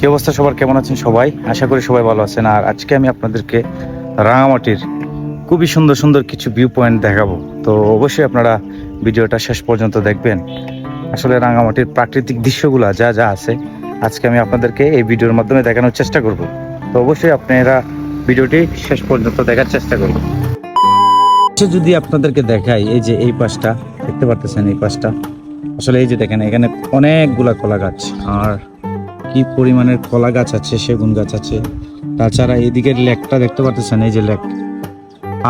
কি অবস্থা সবার, কেমন আছেন সবাই? আশা করি সবাই ভালো আছেন। আর আজকে আমি আপনাদেরকে রাঙামাটির খুবই সুন্দর সুন্দর কিছু ভিউ পয়েন্ট দেখাবো। তো অবশ্যই আপনারা ভিডিওটা শেষ পর্যন্ত দেখবেন। আসলে রাঙামাটির প্রাকৃতিক দৃশ্যগুলা যা যা আছে আজকে আমি আপনাদেরকে এই ভিডিওর মাধ্যমে দেখানোর চেষ্টা করব। তো অবশ্যই আপনারা ভিডিওটি শেষ পর্যন্ত দেখার চেষ্টা করবেন। যদি আপনাদেরকে দেখাই, এই যে এই পাশটা দেখতে পারতেছেন, এই পাশটা আসলে এই যে দেখেন, এখানে অনেকগুলা কলা গাছ, আর কি পরিমাণের কলা গাছ আছে, সেগুন গাছ আছে। তাছাড়া এইদিকের লেকটা দেখতে পারতেছেন, এই যে লেক।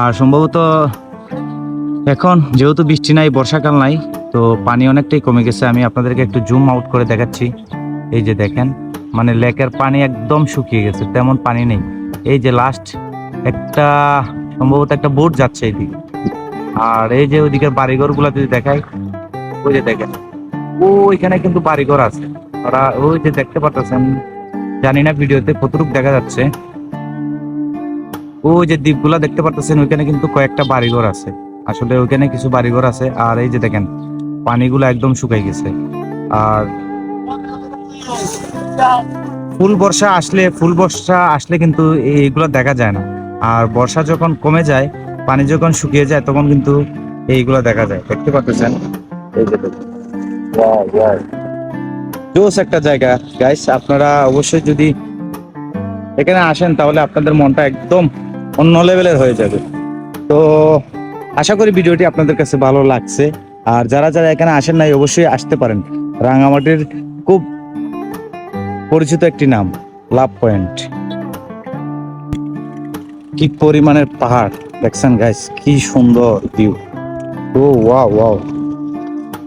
আর সম্ভবত এখন যেহেতু বৃষ্টি নাই, বর্ষাকাল নাই, তো পানি অনেকটাই কমে গেছে। আমি আপনাদেরকে একটু জুম আউট করে দেখাচ্ছি। এই যে দেখেন, মানে লেকের পানি একদম শুকিয়ে গেছে, তেমন পানি নেই। এই যে লাস্ট একটা সম্ভবত একটা বোট যাচ্ছে এইদিকে। আর এই যে ওইদিকের বাড়িঘর গুলা যদি দেখাই, ওই যে দেখেন ওইখানে কিন্তু বাড়িঘর আছে। ওরা ওই যে দেখতে পারতেছেন, জানি না ভিডিওতে কতটুকু দেখা যাচ্ছে, ওই যে দ্বীপগুলা দেখতে পারতেছেন, ওইখানে কিন্তু কয়েকটা বাড়িঘর আছে। আসলে ওইখানে কিছু বাড়িঘর আছে। আর এই যে দেখেন পানিগুলো একদম শুকাই গেছে। আর ফুল বর্ষা আসলে কিন্তু এইগুলো দেখা যায় না। আর বর্ষা যখন কমে যায়, পানি যখন শুকিয়ে যায়, তখন কিন্তু এইগুলো দেখা যায়। দেখতে পাচ্ছেন, এই যে দেখুন, ওয়াও ওয়াও, জোস একটা জায়গা গাইস। আপনারা অবশ্যই যদি এখানে আসেন তাহলে আপনাদের মনটা একদম অন্য লেভেলের হয়ে যাবে। তো আশা করি ভিডিওটি আপনাদের কাছে ভালো লাগছে। আর যারা যারা এখানে আসেন নাই, অবশ্যই আসতে পারেন। রাঙামাটির খুব পরিচিত একটি নাম, লাভ পয়েন্ট। কি পরিমাণের পাহাড় দেখছেন গাইস, কি সুন্দর ভিউ। ও ওয়াও ওয়াও,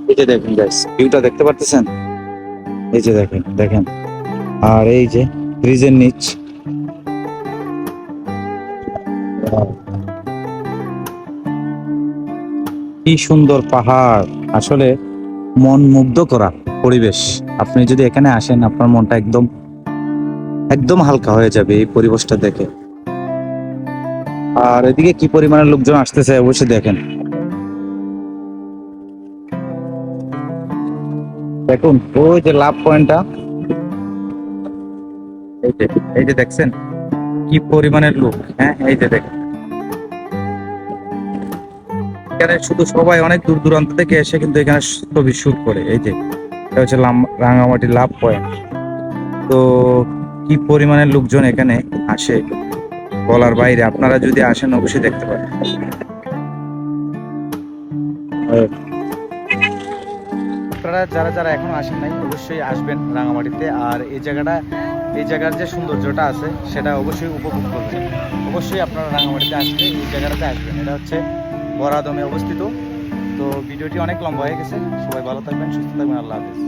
এই যে দেখেন গাইস, ভিউটা দেখতে পারতেছেন, এই যে দেখেন দেখেন। আর এই যে ব্রিজের নিচ, কি সুন্দর পাহাড়। আসলে মন মুগ্ধ করা পরিবেশ। আপনি যদি এখানে আসেন, আপনার মনটা একদম একদম হালকা হয়ে যাবে এই পরিবেশটা দেখে। আর এদিকে কি পরিমাণের লোকজন আসতেছে অবশ্যই দেখেন। দেখুন ওই যে লাভ পয়েন্টটা, এই যে দেখছেন কি পরিমাণের লোক। হ্যাঁ, এই যে দেখেন, এখানে শুধু সবাই অনেক দূর দূরান্ত থেকে এসে কিন্তু এখানে ছবি শুট করে। এই যে এটা হচ্ছে রাঙামাটি লাভ পয়েন্ট। তো কি পরিমাণের লোকজন এখানে আসে বলার বাইরে। আপনারা যদি আসেন অবশ্যই দেখতে পারেন। আপনারা যারা যারা এখনো আসেন নাই, অবশ্যই আসবেন রাঙামাটিতে। আর এই জায়গার যে সৌন্দর্যটা আছে সেটা অবশ্যই উপভোগ করবেন। অবশ্যই আপনারা রাঙামাটিতে আসলে এই জায়গাটাতে আসবেন। এটা হচ্ছে বরাদমে অবস্থিত। তো ভিডিওটি অনেক লম্বা হয়ে গেছে। সবাই ভালো থাকবেন, সুস্থ থাকবেন। আল্লাহ হাফেজ।